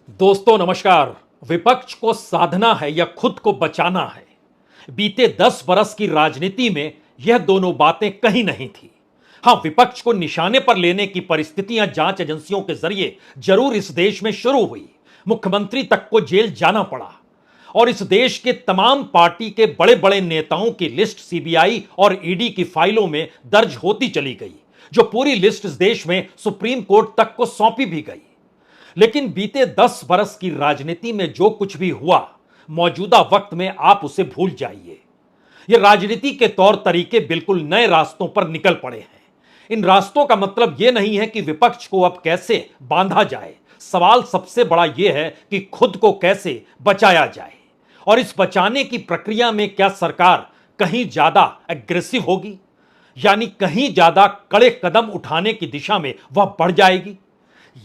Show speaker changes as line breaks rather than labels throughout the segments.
दोस्तों नमस्कार। विपक्ष को साधना है या खुद को बचाना है? बीते 10 बरस की राजनीति में यह दोनों बातें कहीं नहीं थी। हां, विपक्ष को निशाने पर लेने की परिस्थितियां जांच एजेंसियों के जरिए जरूर इस देश में शुरू हुई। मुख्यमंत्री तक को जेल जाना पड़ा और इस देश के तमाम पार्टी के बड़े बड़े नेताओं की लिस्ट सीबीआई और ईडी की फाइलों में दर्ज होती चली गई, जो पूरी लिस्ट इस देश में सुप्रीम कोर्ट तक को सौंपी भी गई। लेकिन बीते 10 बरस की राजनीति में जो कुछ भी हुआ, मौजूदा वक्त में आप उसे भूल जाइए। यह राजनीति के तौर तरीके बिल्कुल नए रास्तों पर निकल पड़े हैं। इन रास्तों का मतलब यह नहीं है कि विपक्ष को अब कैसे बांधा जाए। सवाल सबसे बड़ा यह है कि खुद को कैसे बचाया जाए। और इस बचाने की प्रक्रिया में क्या सरकार कहीं ज्यादा एग्रेसिव होगी, यानी कहीं ज्यादा कड़े कदम उठाने की दिशा में वह बढ़ जाएगी?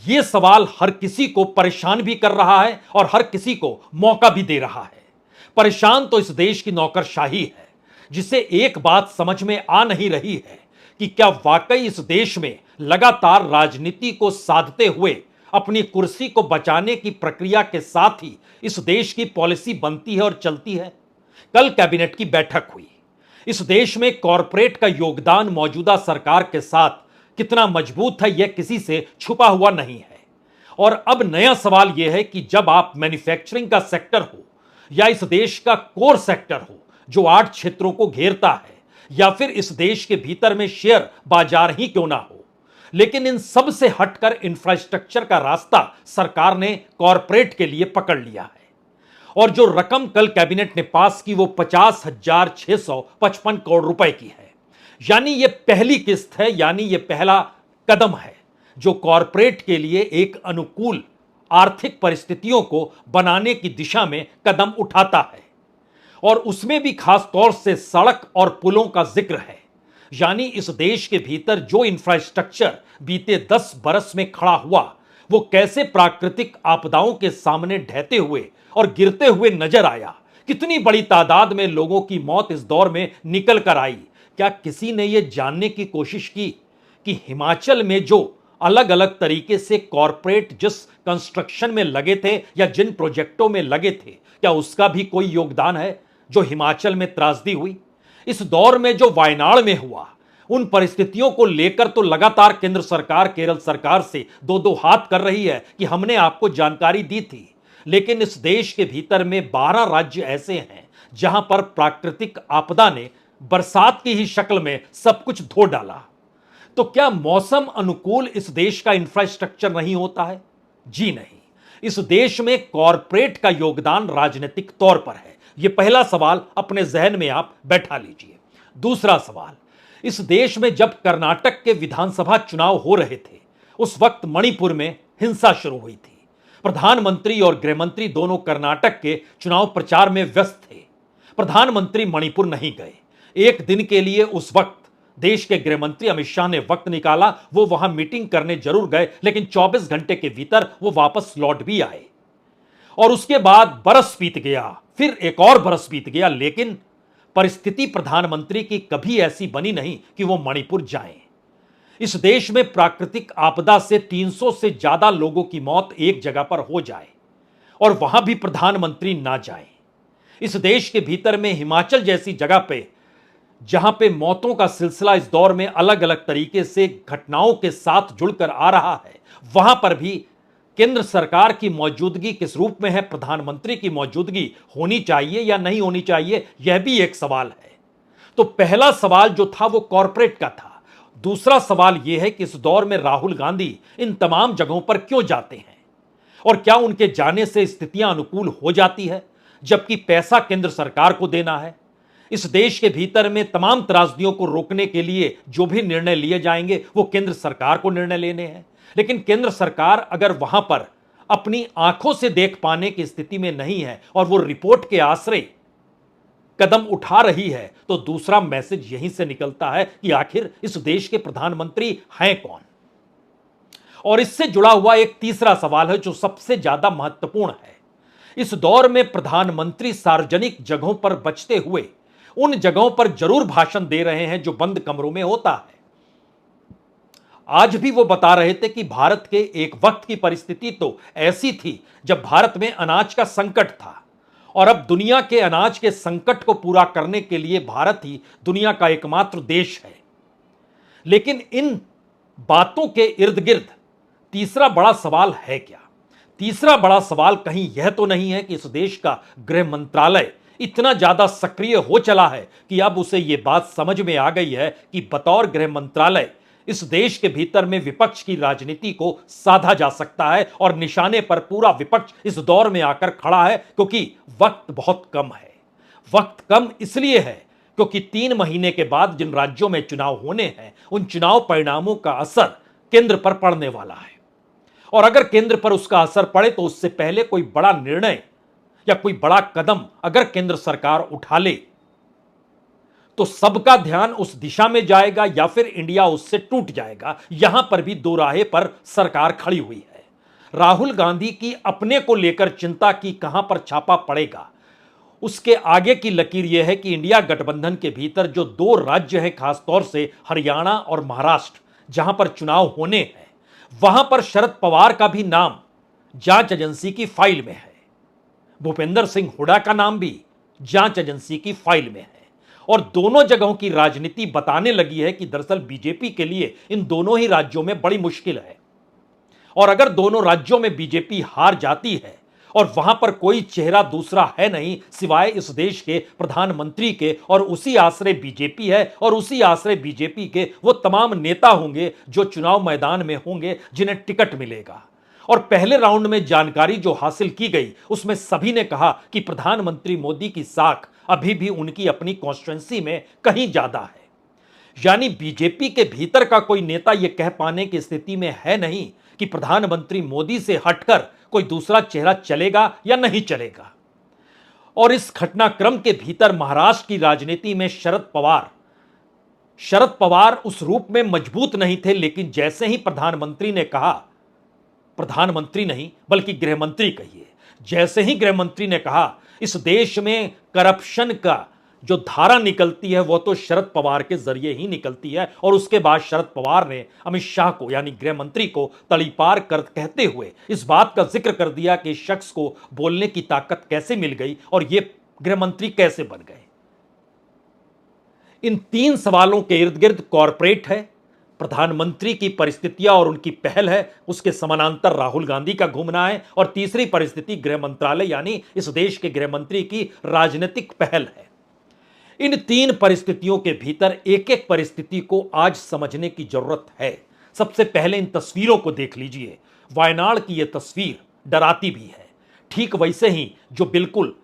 यह सवाल हर किसी को परेशान भी कर रहा है और हर किसी को मौका भी दे रहा है। परेशान तो इस देश की नौकरशाही है, जिसे एक बात समझ में आ नहीं रही है कि क्या वाकई इस देश में लगातार राजनीति को साधते हुए अपनी कुर्सी को बचाने की प्रक्रिया के साथ ही इस देश की पॉलिसी बनती है और चलती है। कल कैबिनेट की बैठक हुई। इस देश में कॉरपोरेट का योगदान मौजूदा सरकार के साथ कितना मजबूत है, यह किसी से छुपा हुआ नहीं है। और अब नया सवाल यह है कि जब आप मैन्युफैक्चरिंग का सेक्टर हो या इस देश का कोर सेक्टर हो जो 8 क्षेत्रों को घेरता है, या फिर इस देश के भीतर में शेयर बाजार ही क्यों ना हो, लेकिन इन सब से हटकर इंफ्रास्ट्रक्चर का रास्ता सरकार ने कॉरपोरेट के लिए पकड़ लिया है। और जो रकम कल कैबिनेट ने पास की वो 50,655 करोड़ रुपए की है। यानी यह पहली किस्त है, यानी यह पहला कदम है जो कॉरपोरेट के लिए एक अनुकूल आर्थिक परिस्थितियों को बनाने की दिशा में कदम उठाता है। और उसमें भी खास तौर से सड़क और पुलों का जिक्र है। यानी इस देश के भीतर जो इंफ्रास्ट्रक्चर बीते 10 बरस में खड़ा हुआ, वो कैसे प्राकृतिक आपदाओं के सामने ढहते हुए और गिरते हुए नजर आया। कितनी बड़ी तादाद में लोगों की मौत इस दौर में निकल कर आई। क्या किसी ने यह जानने की कोशिश की कि हिमाचल में जो अलग अलग तरीके से कॉरपोरेट जिस कंस्ट्रक्शन में लगे थे या जिन प्रोजेक्टों में लगे थे, क्या उसका भी कोई योगदान है जो हिमाचल में त्रासदी हुई? इस दौर में जो वायनाड में हुआ, उन परिस्थितियों को लेकर तो लगातार केंद्र सरकार केरल सरकार से दो दो हाथ कर रही है कि हमने आपको जानकारी दी थी। लेकिन इस देश के भीतर में 12 राज्य ऐसे हैं जहां पर प्राकृतिक आपदा ने बरसात की ही शक्ल में सब कुछ धो डाला। तो क्या मौसम अनुकूल इस देश का इंफ्रास्ट्रक्चर नहीं होता है? जी नहीं। इस देश में कॉरपोरेट का योगदान राजनीतिक तौर पर है। यह पहला सवाल अपने जहन में आप बैठा लीजिए। दूसरा सवाल, इस देश में जब कर्नाटक के विधानसभा चुनाव हो रहे थे, उस वक्त मणिपुर में हिंसा शुरू हुई थी। प्रधानमंत्री और गृहमंत्री दोनों कर्नाटक के चुनाव प्रचार में व्यस्त थे। प्रधानमंत्री मणिपुर नहीं गए। एक दिन के लिए उस वक्त देश के गृहमंत्री अमित शाह ने वक्त निकाला, वो वहां मीटिंग करने जरूर गए, लेकिन 24 घंटे के भीतर वो वापस लौट भी आए। और उसके बाद बरस बीत गया, फिर एक और बरस बीत गया, लेकिन परिस्थिति प्रधानमंत्री की कभी ऐसी बनी नहीं कि वो मणिपुर जाएं। इस देश में प्राकृतिक आपदा से 300 से ज्यादा लोगों की मौत एक जगह पर हो जाए और वहां भी प्रधानमंत्री ना जाएं। इस देश के भीतर में हिमाचल जैसी जगह पे, जहां पे मौतों का सिलसिला इस दौर में अलग अलग तरीके से घटनाओं के साथ जुड़कर आ रहा है, वहां पर भी केंद्र सरकार की मौजूदगी किस रूप में है, प्रधानमंत्री की मौजूदगी होनी चाहिए या नहीं होनी चाहिए, यह भी एक सवाल है। तो पहला सवाल जो था वो कॉरपोरेट का था। दूसरा सवाल यह है कि इस दौर में राहुल गांधी इन तमाम जगहों पर क्यों जाते हैं और क्या उनके जाने से स्थितियां अनुकूल हो जाती है, जबकि पैसा केंद्र सरकार को देना है। इस देश के भीतर में तमाम त्रासदियों को रोकने के लिए जो भी निर्णय लिए जाएंगे वो केंद्र सरकार को निर्णय लेने हैं। लेकिन केंद्र सरकार अगर वहां पर अपनी आंखों से देख पाने की स्थिति में नहीं है और वो रिपोर्ट के आश्रय कदम उठा रही है, तो दूसरा मैसेज यहीं से निकलता है कि आखिर इस देश के प्रधानमंत्री हैं कौन। और इससे जुड़ा हुआ एक तीसरा सवाल है जो सबसे ज्यादा महत्वपूर्ण है। इस दौर में प्रधानमंत्री सार्वजनिक जगहों पर बचते हुए उन जगहों पर जरूर भाषण दे रहे हैं जो बंद कमरों में होता है। आज भी वो बता रहे थे कि भारत के एक वक्त की परिस्थिति तो ऐसी थी जब भारत में अनाज का संकट था और अब दुनिया के अनाज के संकट को पूरा करने के लिए भारत ही दुनिया का एकमात्र देश है। लेकिन इन बातों के इर्द गिर्द तीसरा बड़ा सवाल है क्या? तीसरा बड़ा सवाल कहीं यह तो नहीं है कि इस देश का गृह मंत्रालय इतना ज्यादा सक्रिय हो चला है कि अब उसे यह बात समझ में आ गई है कि बतौर गृह मंत्रालय इस देश के भीतर में विपक्ष की राजनीति को साधा जा सकता है और निशाने पर पूरा विपक्ष इस दौर में आकर खड़ा है, क्योंकि वक्त बहुत कम है। वक्त कम इसलिए है क्योंकि 3 महीने के बाद जिन राज्यों में चुनाव होने हैं उन चुनाव परिणामों का असर केंद्र पर पड़ने वाला है, और अगर केंद्र पर उसका असर पड़े तो उससे पहले कोई बड़ा निर्णय या कोई बड़ा कदम अगर केंद्र सरकार उठा ले तो सबका ध्यान उस दिशा में जाएगा या फिर इंडिया उससे टूट जाएगा। यहां पर भी दो राहे पर सरकार खड़ी हुई है। राहुल गांधी की अपने को लेकर चिंता की कहां पर छापा पड़ेगा, उसके आगे की लकीर यह है कि इंडिया गठबंधन के भीतर जो 2 राज्य हैं, खासतौर से हरियाणा और महाराष्ट्र, जहां पर चुनाव होने हैं, वहां पर शरद पवार का भी नाम जांच एजेंसी की फाइल में है। भूपेंद्र सिंह हुड्डा का नाम भी जांच एजेंसी की फाइल में है, और दोनों जगहों की राजनीति बताने लगी है कि दरअसल बीजेपी के लिए इन दोनों ही राज्यों में बड़ी मुश्किल है। और अगर दोनों राज्यों में बीजेपी हार जाती है और वहां पर कोई चेहरा दूसरा है नहीं सिवाय इस देश के प्रधानमंत्री के, और उसी आश्रय बीजेपी है, और उसी आश्रय बीजेपी के वो तमाम नेता होंगे जो चुनाव मैदान में होंगे जिन्हें टिकट मिलेगा। और पहले राउंड में जानकारी जो हासिल की गई उसमें सभी ने कहा कि प्रधानमंत्री मोदी की साख अभी भी उनकी अपनी कॉन्स्टिट्यूएंसी में कहीं ज्यादा है। यानी बीजेपी के भीतर का कोई नेता यह कह पाने की स्थिति में है नहीं कि प्रधानमंत्री मोदी से हटकर कोई दूसरा चेहरा चलेगा या नहीं चलेगा। और इस घटनाक्रम के भीतर महाराष्ट्र की राजनीति में शरद पवार उस रूप में मजबूत नहीं थे, लेकिन जैसे ही प्रधानमंत्री ने कहा, प्रधानमंत्री नहीं बल्कि गृहमंत्री कहिए, जैसे ही गृहमंत्री ने कहा इस देश में करप्शन का जो धारा निकलती है वो तो शरद पवार के जरिए ही निकलती है, और उसके बाद शरद पवार ने अमित शाह को यानी गृहमंत्री को तड़ीपार कर कहते हुए इस बात का जिक्र कर दिया कि इस शख्स को बोलने की ताकत कैसे मिल गई और ये गृहमंत्री कैसे बन गए। इन 3 सवालों के इर्द गिर्द कॉरपोरेट है, प्रधानमंत्री की परिस्थितियां और उनकी पहल है, उसके समानांतर राहुल गांधी का घूमना है, और तीसरी परिस्थिति गृह मंत्रालय यानी इस देश के गृह मंत्री की राजनीतिक पहल है। इन 3 परिस्थितियों के भीतर एक एक परिस्थिति को आज समझने की जरूरत है। सबसे पहले इन तस्वीरों को देख लीजिए। वायनाड की यह तस्वीर डराती भी है। ठीक वैसे ही जो बिल्कुल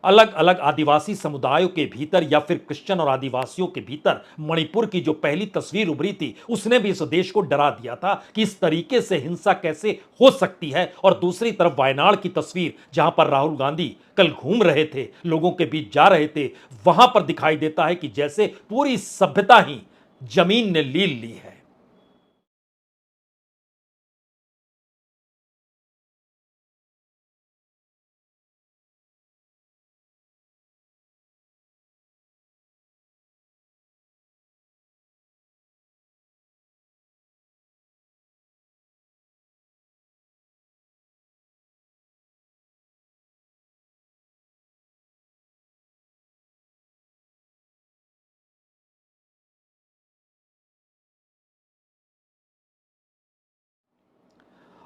अलग अलग आदिवासी समुदायों के भीतर या फिर क्रिश्चियन और आदिवासियों के भीतर मणिपुर की जो पहली तस्वीर उभरी थी उसने भी इस देश को डरा दिया था कि इस तरीके से हिंसा कैसे हो सकती है। और दूसरी तरफ वायनाड की तस्वीर जहां पर राहुल गांधी कल घूम रहे थे, लोगों के बीच जा रहे थे, वहां पर दिखाई देता है कि जैसे पूरी सभ्यता ही जमीन ने लील ली है।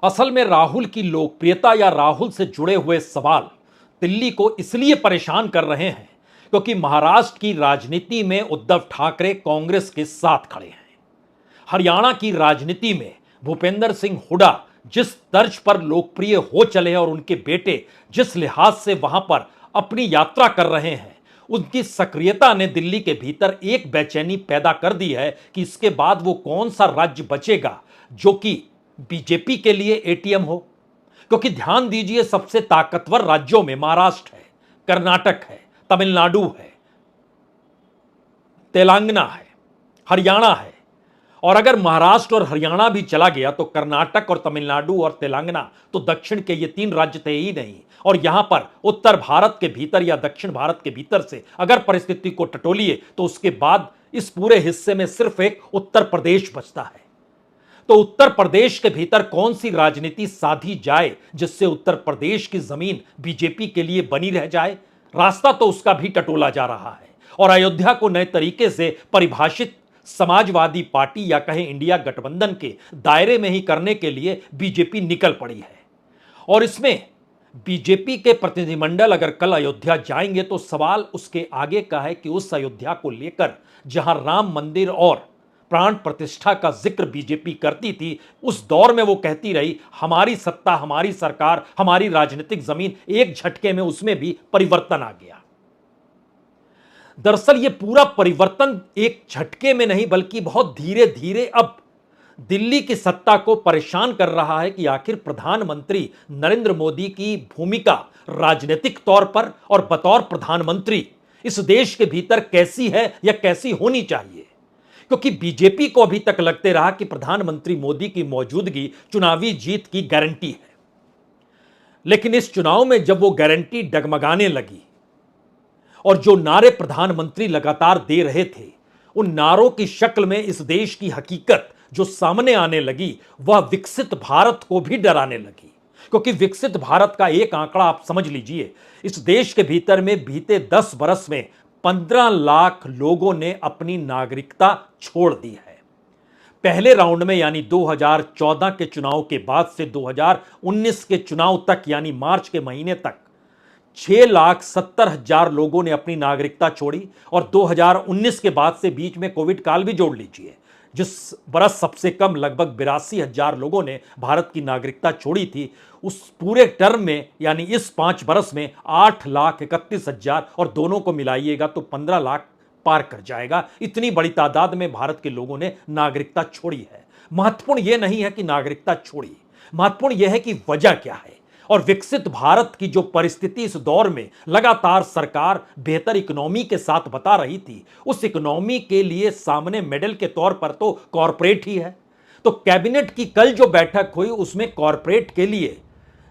असल में राहुल की लोकप्रियता या राहुल से जुड़े हुए सवाल दिल्ली को इसलिए परेशान कर रहे हैं क्योंकि महाराष्ट्र की राजनीति में उद्धव ठाकरे कांग्रेस के साथ खड़े हैं। हरियाणा की राजनीति में भूपेंद्र सिंह हुड्डा जिस तर्ज पर लोकप्रिय हो चले हैं और उनके बेटे जिस लिहाज से वहां पर अपनी यात्रा कर रहे हैं, उनकी सक्रियता ने दिल्ली के भीतर एक बेचैनी पैदा कर दी है कि इसके बाद वो कौन सा राज्य बचेगा जो कि बीजेपी के लिए एटीएम हो। क्योंकि ध्यान दीजिए, सबसे ताकतवर राज्यों में महाराष्ट्र है, कर्नाटक है, तमिलनाडु है, तेलंगाना है, हरियाणा है, और अगर महाराष्ट्र और हरियाणा भी चला गया तो कर्नाटक और तमिलनाडु और तेलंगाना तो दक्षिण के ये 3 राज्य थे ही नहीं। और यहां पर उत्तर भारत के भीतर या दक्षिण भारत के भीतर से अगर परिस्थिति को टटोलिए तो उसके बाद इस पूरे हिस्से में सिर्फ एक उत्तर प्रदेश बचता है। तो उत्तर प्रदेश के भीतर कौन सी राजनीति साधी जाए जिससे उत्तर प्रदेश की जमीन बीजेपी के लिए बनी रह जाए? रास्ता तो उसका भी टटोला जा रहा है और अयोध्या को नए तरीके से परिभाषित समाजवादी पार्टी या कहें इंडिया गठबंधन के दायरे में ही करने के लिए बीजेपी निकल पड़ी है। और इसमें बीजेपी के प्रतिनिधिमंडल अगर कल अयोध्या जाएंगे तो सवाल उसके आगे का है कि उस अयोध्या को लेकर जहां राम मंदिर और प्राण प्रतिष्ठा का जिक्र बीजेपी करती थी, उस दौर में वो कहती रही हमारी सत्ता, हमारी सरकार, हमारी राजनीतिक जमीन, एक झटके में उसमें भी परिवर्तन आ गया। दरअसल यह पूरा परिवर्तन एक झटके में नहीं बल्कि बहुत धीरे धीरे अब दिल्ली की सत्ता को परेशान कर रहा है कि आखिर प्रधानमंत्री नरेंद्र मोदी की भूमिका राजनीतिक तौर पर और बतौर प्रधानमंत्री इस देश के भीतर कैसी है या कैसी होनी चाहिए। क्योंकि बीजेपी को अभी तक लगते रहा कि प्रधानमंत्री मोदी की मौजूदगी चुनावी जीत की गारंटी है, लेकिन इस चुनाव में जब वो गारंटी डगमगाने लगी और जो नारे प्रधानमंत्री लगातार दे रहे थे, उन नारों की शक्ल में इस देश की हकीकत जो सामने आने लगी वह विकसित भारत को भी डराने लगी। क्योंकि विकसित भारत का एक आंकड़ा आप समझ लीजिए, इस देश के भीतर में बीते 10 बरस में 15 लाख लोगों ने अपनी नागरिकता छोड़ दी है। पहले राउंड में यानी 2014 के चुनाव के बाद से 2019 के चुनाव तक यानी मार्च के महीने तक 6,70,000 लोगों ने अपनी नागरिकता छोड़ी और 2019 के बाद से बीच में कोविड काल भी जोड़ लीजिए, जिस बरस सबसे कम लगभग 82,000 लोगों ने भारत की नागरिकता छोड़ी थी, उस पूरे टर्म में यानी इस 5 बरस में 8,31,000 और दोनों को मिलाइएगा तो 15 लाख पार कर जाएगा। इतनी बड़ी तादाद में भारत के लोगों ने नागरिकता छोड़ी है। महत्वपूर्ण यह नहीं है कि नागरिकता छोड़ी, महत्वपूर्ण यह है कि वजह क्या है। और विकसित भारत की जो परिस्थिति इस दौर में लगातार सरकार बेहतर इकोनॉमी के साथ बता रही थी, उस इकोनॉमी के लिए सामने मेडल के तौर पर तो कॉरपोरेट ही है। तो कैबिनेट की कल जो बैठक हुई उसमें कॉरपोरेट के लिए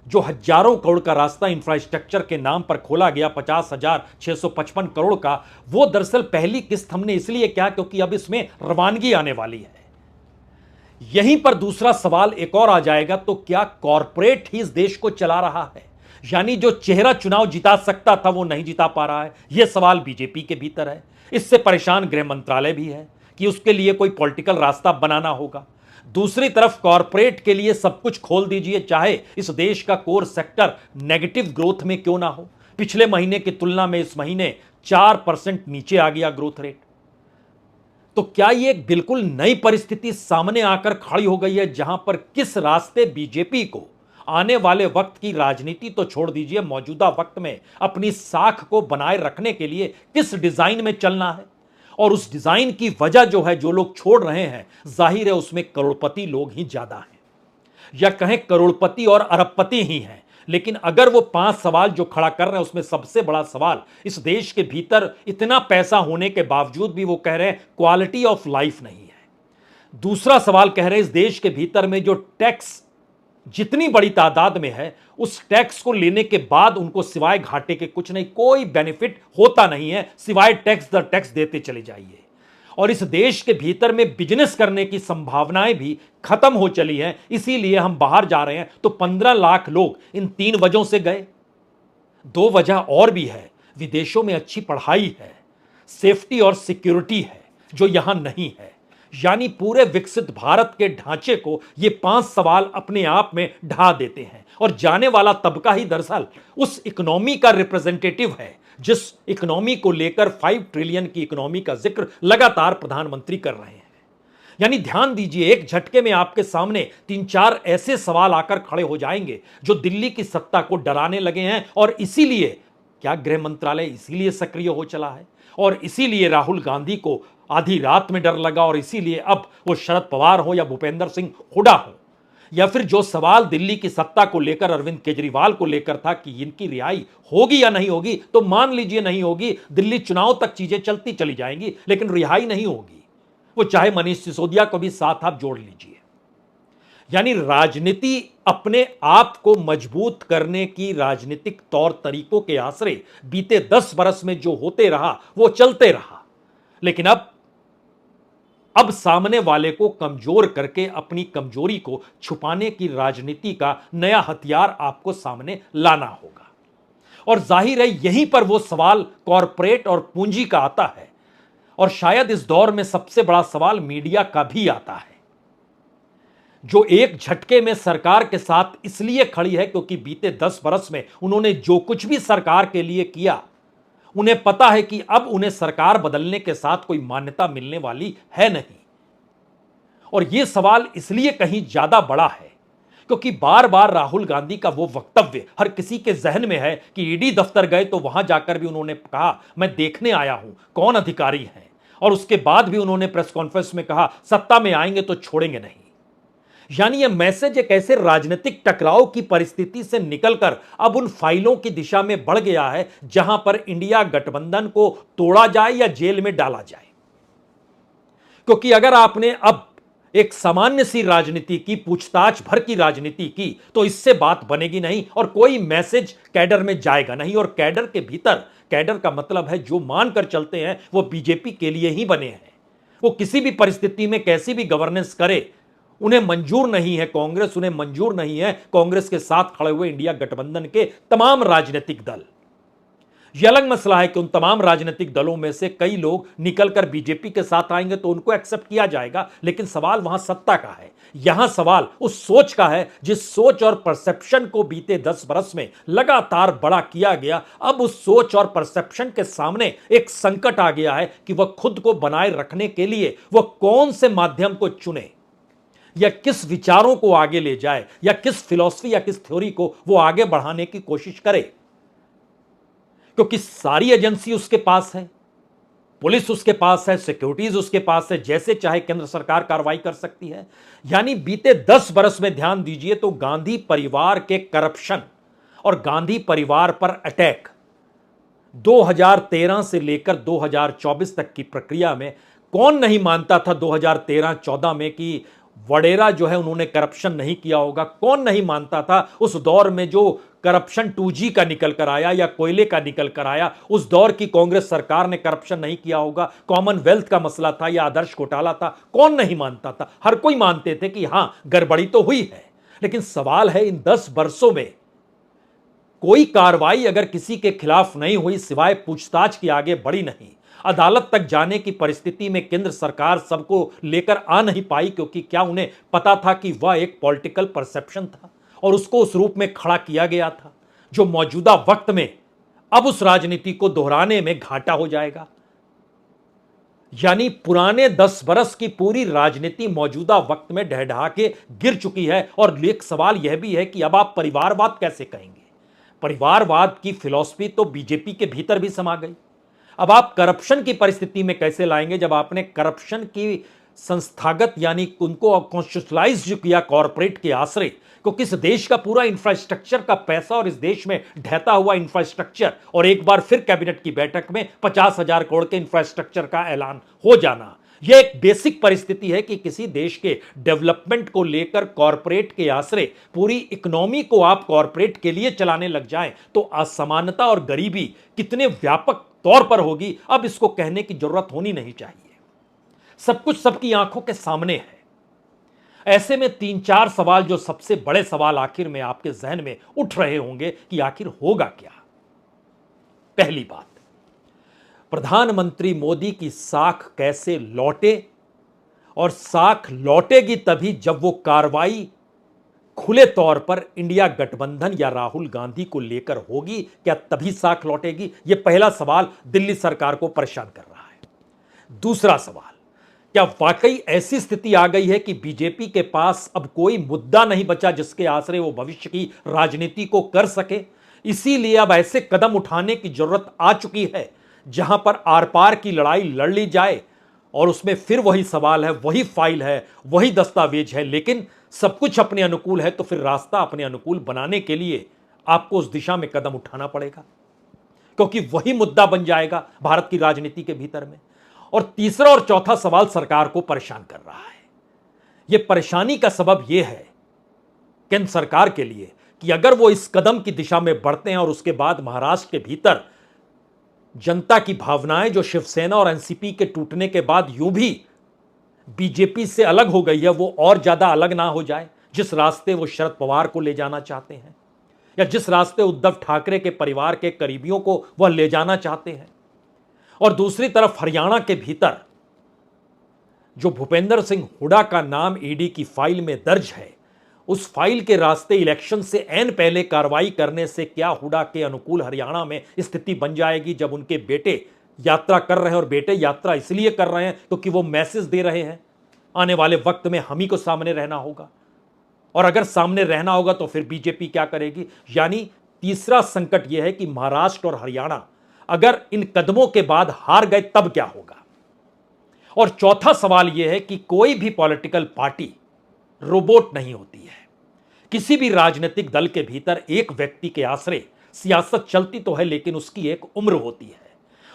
जो हजारों करोड़ का रास्ता इंफ्रास्ट्रक्चर के नाम पर खोला गया 50,655 करोड़ का, वो दरअसल पहली किस्त हमने इसलिए किया क्योंकि अब इसमें रवानगी आने वाली है। यहीं पर दूसरा सवाल एक और आ जाएगा, तो क्या कॉरपोरेट ही इस देश को चला रहा है? यानी जो चेहरा चुनाव जिता सकता था वो नहीं जिता पा रहा है। यह सवाल बीजेपी के भीतर है। इससे परेशान गृह मंत्रालय भी है कि उसके लिए कोई पॉलिटिकल रास्ता बनाना होगा। दूसरी तरफ कॉरपोरेट के लिए सब कुछ खोल दीजिए, चाहे इस देश का कोर सेक्टर नेगेटिव ग्रोथ में क्यों ना हो। पिछले महीने की तुलना में इस महीने 4% नीचे आ गया ग्रोथ रेट। तो क्या यह एक बिल्कुल नई परिस्थिति सामने आकर खड़ी हो गई है, जहां पर किस रास्ते बीजेपी को आने वाले वक्त की राजनीति तो छोड़ दीजिए, मौजूदा वक्त में अपनी साख को बनाए रखने के लिए किस डिजाइन में चलना है। और उस डिजाइन की वजह जो है, जो लोग छोड़ रहे हैं, जाहिर है उसमें करोड़पति लोग ही ज्यादा हैं, या कहें करोड़पति और अरबपति ही हैं। लेकिन अगर वो 5 सवाल जो खड़ा कर रहे हैं उसमें सबसे बड़ा सवाल, इस देश के भीतर इतना पैसा होने के बावजूद भी वो कह रहे हैं क्वालिटी ऑफ लाइफ नहीं है। दूसरा सवाल कह रहे हैं इस देश के भीतर में जो टैक्स जितनी बड़ी तादाद में है, उस टैक्स को लेने के बाद उनको सिवाय घाटे के कुछ नहीं, कोई बेनिफिट होता नहीं है, सिवाय टैक्स दर टैक्स देते चले जाइए। और इस देश के भीतर में बिजनेस करने की संभावनाएं भी खत्म हो चली हैं, इसीलिए हम बाहर जा रहे हैं। तो 15 लाख लोग इन 3 वजहों से गए। 2 वजह और भी है, विदेशों में अच्छी पढ़ाई है, सेफ्टी और सिक्योरिटी है जो यहां नहीं है। यानी पूरे विकसित भारत के ढांचे को ये 5 सवाल अपने आप में ढा देते हैं। और जाने वाला तबका ही दरअसल उस इकोनॉमी का रिप्रेजेंटेटिव है जिस इकोनॉमी को लेकर 5 ट्रिलियन की इकोनॉमी का जिक्र लगातार प्रधानमंत्री कर रहे हैं। यानी ध्यान दीजिए, एक झटके में आपके सामने 3-4 ऐसे सवाल आकर खड़े हो जाएंगे जो दिल्ली की सत्ता को डराने लगे हैं। और इसीलिए क्या गृह मंत्रालय इसीलिए सक्रिय हो चला है, और इसीलिए राहुल गांधी को आधी रात में डर लगा, और इसीलिए अब वो शरद पवार हो या भूपेंद्र सिंह हुड्डा हो, या फिर जो सवाल दिल्ली की सत्ता को लेकर अरविंद केजरीवाल को लेकर था कि इनकी रिहाई होगी या नहीं होगी, तो मान लीजिए नहीं होगी। दिल्ली चुनाव तक चीजें चलती चली जाएंगी लेकिन रिहाई नहीं होगी, वो चाहे मनीष सिसोदिया को भी साथ आप जोड़ लीजिए। यानी राजनीति अपने आप को मजबूत करने की राजनीतिक तौर तरीकों के आसरे बीते 10 बरस में जो होते रहा वो चलते रहा। लेकिन अब अब सामने वाले को कमजोर करके अपनी कमजोरी को छुपाने की राजनीति का नया हथियार आपको सामने लाना होगा। और जाहिर है यहीं पर वो सवाल कॉरपोरेट और पूंजी का आता है, और शायद इस दौर में सबसे बड़ा सवाल मीडिया का भी आता है, जो एक झटके में सरकार के साथ इसलिए खड़ी है क्योंकि बीते 10 बरस में उन्होंने जो कुछ भी सरकार के लिए किया, उन्हें पता है कि अब उन्हें सरकार बदलने के साथ कोई मान्यता मिलने वाली है नहीं। और यह सवाल इसलिए कहीं ज्यादा बड़ा है क्योंकि बार बार राहुल गांधी का वो वक्तव्य हर किसी के जहन में है कि ईडी दफ्तर गए तो वहां जाकर भी उन्होंने कहा मैं देखने आया हूं कौन अधिकारी हैं, और उसके बाद भी उन्होंने प्रेस कॉन्फ्रेंस में कहा सत्ता में आएंगे तो छोड़ेंगे नहीं। यानी यह मैसेज एक ऐसे राजनीतिक टकराव की परिस्थिति से निकलकर अब उन फाइलों की दिशा में बढ़ गया है जहां पर इंडिया गठबंधन को तोड़ा जाए या जेल में डाला जाए। क्योंकि अगर आपने अब एक सामान्य सी राजनीति की, पूछताछ भर की राजनीति की, तो इससे बात बनेगी नहीं और कोई मैसेज कैडर में जाएगा नहीं। और कैडर के भीतर, कैडर का मतलब है जो मानकर चलते हैं वो बीजेपी के लिए ही बने हैं, वो किसी भी परिस्थिति में कैसी भी गवर्नेंस करे उन्हें मंजूर नहीं है कांग्रेस, उन्हें मंजूर नहीं है कांग्रेस के साथ खड़े हुए इंडिया गठबंधन के तमाम राजनीतिक दल। यह अलग मसला है कि उन तमाम राजनीतिक दलों में से कई लोग निकलकर बीजेपी के साथ आएंगे तो उनको एक्सेप्ट किया जाएगा, लेकिन सवाल वहां सत्ता का है। यहां सवाल उस सोच का है जिस सोच और परसेप्शन को बीते 10 बरस में लगातार बड़ा किया गया। अब उस सोच और परसेप्शन के सामने एक संकट आ गया है कि वह खुद को बनाए रखने के लिए वह कौन से माध्यम को चुने, या किस विचारों को आगे ले जाए, या किस फिलॉसफी या किस थ्योरी को वो आगे बढ़ाने की कोशिश करे। क्योंकि सारी एजेंसी उसके पास है, पुलिस उसके पास है, सिक्योरिटीज उसके पास है, जैसे चाहे केंद्र सरकार कार्रवाई कर सकती है। यानी बीते 10 बरस में ध्यान दीजिए तो गांधी परिवार के करप्शन और गांधी परिवार पर अटैक 2013 से लेकर 2024 तक की प्रक्रिया में कौन नहीं मानता था 2013-14 में कि वडेरा जो है उन्होंने करप्शन नहीं किया होगा। कौन नहीं मानता था उस दौर में जो करप्शन 2G का निकल कर आया या कोयले का निकल कर आया, उस दौर की कांग्रेस सरकार ने करप्शन नहीं किया होगा। कॉमनवेल्थ का मसला था या आदर्श घोटाला था, कौन नहीं मानता था? हर कोई मानते थे कि हां गड़बड़ी तो हुई है। लेकिन सवाल है इन 10 बरसों में कोई कार्रवाई अगर किसी के खिलाफ नहीं हुई सिवाय पूछताछ की आगे बढ़ी नहीं। अदालत तक जाने की परिस्थिति में केंद्र सरकार सबको लेकर आ नहीं पाई क्योंकि क्या उन्हें पता था कि वह एक पॉलिटिकल परसेप्शन था और उसको उस रूप में खड़ा किया गया था जो मौजूदा वक्त में अब उस राजनीति को दोहराने में घाटा हो जाएगा। यानी पुराने 10 बरस की पूरी राजनीति मौजूदा वक्त में ढह के गिर चुकी है। और एक सवाल यह भी है कि अब आप परिवारवाद कैसे कहेंगे? परिवारवाद की फिलॉसफी तो बीजेपी के भीतर भी समा गई। अब आप करप्शन की परिस्थिति में कैसे लाएंगे जब आपने करप्शन की संस्थागत यानी उनको कॉन्स्टिट्यूशनलाइज जो किया कॉर्पोरेट के आश्रय, क्योंकि इस देश का पूरा इंफ्रास्ट्रक्चर का पैसा और इस देश में ढहता हुआ इंफ्रास्ट्रक्चर, और एक बार फिर कैबिनेट की बैठक में 50,000 करोड़ के इंफ्रास्ट्रक्चर का ऐलान हो जाना, यह एक बेसिक परिस्थिति है कि किसी देश के डेवलपमेंट को लेकर कॉर्पोरेट के आश्रय पूरी इकोनॉमी को आप कॉर्पोरेट के लिए चलाने लग जाएं तो असमानता और गरीबी कितने व्यापक तौर पर होगी, अब इसको कहने की जरूरत होनी नहीं चाहिए। सब कुछ सबकी आंखों के सामने है। ऐसे में 3-4 सवाल जो सबसे बड़े सवाल आखिर में आपके जहन में उठ रहे होंगे कि आखिर होगा क्या। पहली बात, प्रधानमंत्री मोदी की साख कैसे लौटे, और साख लौटेगी तभी जब वो कार्रवाई खुले तौर पर इंडिया गठबंधन या राहुल गांधी को लेकर होगी, क्या तभी साख लौटेगी? यह पहला सवाल दिल्ली सरकार को परेशान कर रहा है। दूसरा सवाल, क्या वाकई ऐसी स्थिति आ गई है कि बीजेपी के पास अब कोई मुद्दा नहीं बचा जिसके आश्रय वो भविष्य की राजनीति को कर सके, इसीलिए अब ऐसे कदम उठाने की जरूरत आ चुकी है जहां पर आर पार की लड़ाई लड़ ली जाए, और उसमें फिर वही सवाल है, वही फाइल है, वही दस्तावेज है, लेकिन सब कुछ अपने अनुकूल है तो फिर रास्ता अपने अनुकूल बनाने के लिए आपको उस दिशा में कदम उठाना पड़ेगा, क्योंकि वही मुद्दा बन जाएगा भारत की राजनीति के भीतर में। और तीसरा और चौथा सवाल सरकार को परेशान कर रहा है। यह परेशानी का सबब यह है केंद्र सरकार के लिए कि अगर वो इस कदम की दिशा में बढ़ते हैं और उसके बाद महाराष्ट्र के भीतर जनता की भावनाएं जो शिवसेना और एनसीपी के टूटने के बाद यूं भी बीजेपी से अलग हो गई है वो और ज्यादा अलग ना हो जाए, जिस रास्ते वो शरद पवार को ले जाना चाहते हैं या जिस रास्ते उद्धव ठाकरे के परिवार के करीबियों को वह ले जाना चाहते हैं। और दूसरी तरफ हरियाणा के भीतर जो भूपेंद्र सिंह हुड्डा का नाम ईडी की फाइल में दर्ज है, उस फाइल के रास्ते इलेक्शन से ऐन पहले कार्रवाई करने से क्या हुड्डा के अनुकूल हरियाणा में स्थिति बन जाएगी, जब उनके बेटे यात्रा कर रहे हैं। और बेटे यात्रा इसलिए कर रहे हैं क्योंकि वो मैसेज दे रहे हैं आने वाले वक्त में हम ही को सामने रहना होगा, और अगर सामने रहना होगा तो फिर बीजेपी क्या करेगी। यानी तीसरा संकट यह है कि महाराष्ट्र और हरियाणा अगर इन कदमों के बाद हार गए तब क्या होगा। और चौथा सवाल यह है कि कोई भी पॉलिटिकल पार्टी रोबोट नहीं होती है। किसी भी राजनीतिक दल के भीतर एक व्यक्ति के आश्रय सियासत चलती तो है, लेकिन उसकी एक उम्र होती है।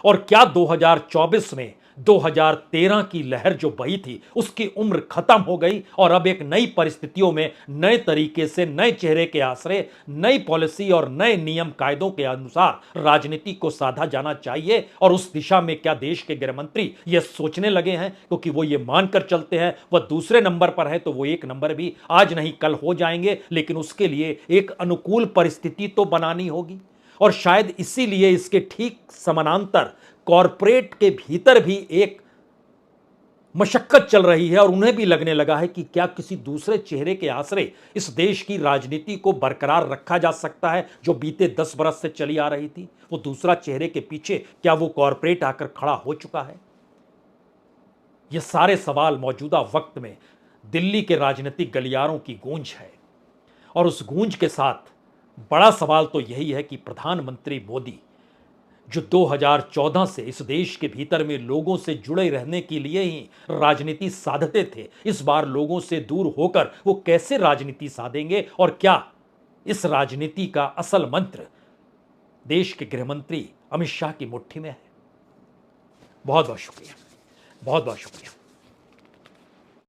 और क्या 2024 में 2013 की लहर जो बही थी उसकी उम्र खत्म हो गई और अब एक नई परिस्थितियों में नए तरीके से नए चेहरे के आश्रय नई पॉलिसी और नए नियम कायदों के अनुसार राजनीति को साधा जाना चाहिए। और उस दिशा में क्या देश के गृह मंत्री यह सोचने लगे हैं, क्योंकि वो ये मानकर चलते हैं वह दूसरे नंबर पर है तो वो एक नंबर भी आज नहीं कल हो जाएंगे, लेकिन उसके लिए एक अनुकूल परिस्थिति तो बनानी होगी। और शायद इसीलिए इसके ठीक समानांतर कॉरपोरेट के भीतर भी एक मशक्कत चल रही है और उन्हें भी लगने लगा है कि क्या किसी दूसरे चेहरे के आश्रय इस देश की राजनीति को बरकरार रखा जा सकता है जो बीते 10 बरस से चली आ रही थी। वो दूसरा चेहरे के पीछे क्या वो कॉरपोरेट आकर खड़ा हो चुका है। ये सारे सवाल मौजूदा वक्त में दिल्ली के राजनीतिक गलियारों की गूंज है। और उस गूंज के साथ बड़ा सवाल तो यही है कि प्रधानमंत्री मोदी जो 2014 से इस देश के भीतर में लोगों से जुड़े रहने के लिए ही राजनीति साधते थे, इस बार लोगों से दूर होकर वो कैसे राजनीति साधेंगे। और क्या इस राजनीति का असल मंत्र देश के गृह मंत्री अमित शाह की मुट्ठी में है। बहुत बहुत शुक्रिया, बहुत बहुत शुक्रिया।